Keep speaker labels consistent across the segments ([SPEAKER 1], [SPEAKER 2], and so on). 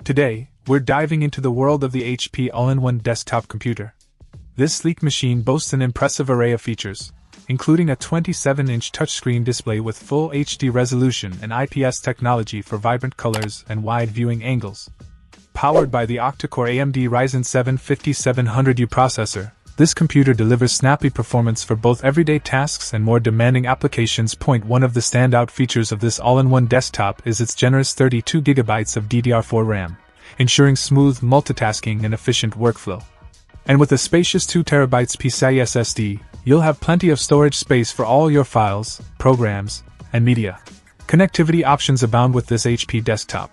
[SPEAKER 1] Today, we're diving into the world of the HP All-in-One Desktop Computer. This sleek machine boasts an impressive array of features, including a 27-inch touchscreen display with full HD resolution and IPS technology for vibrant colors and wide viewing angles. Powered by the octa-core AMD Ryzen 7 5700U processor, this computer delivers snappy performance for both everyday tasks and more demanding applications. One of the standout features of this all-in-one desktop is its generous 32GB of DDR4 RAM, ensuring smooth multitasking and efficient workflow. And with a spacious 2TB PCIe SSD, you'll have plenty of storage space for all your files, programs, and media. Connectivity options abound with this HP desktop.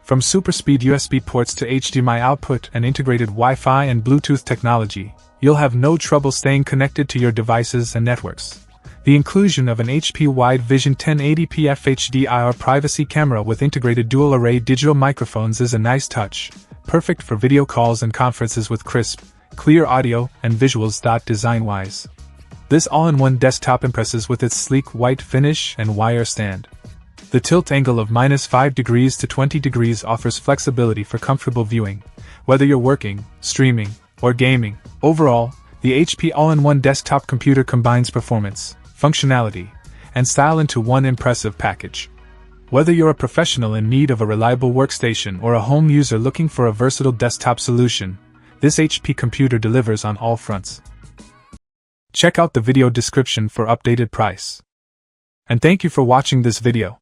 [SPEAKER 1] From super-speed USB ports to HDMI output and integrated Wi-Fi and Bluetooth technology, you'll have no trouble staying connected to your devices and networks. The inclusion of an HP Wide Vision 1080p FHD-IR privacy camera with integrated dual-array digital microphones is a nice touch, perfect for video calls and conferences with crisp, clear audio and visuals. Design-wise, this all-in-one desktop impresses with its sleek white finish and wire stand. The tilt angle of -5 degrees to 20 degrees offers flexibility for comfortable viewing, whether you're working, streaming, or gaming. Overall, the HP All-in-One Desktop Computer combines performance, functionality, and style into one impressive package. Whether you're a professional in need of a reliable workstation or a home user looking for a versatile desktop solution, this HP computer delivers on all fronts. Check out the video description for updated price. And thank you for watching this video.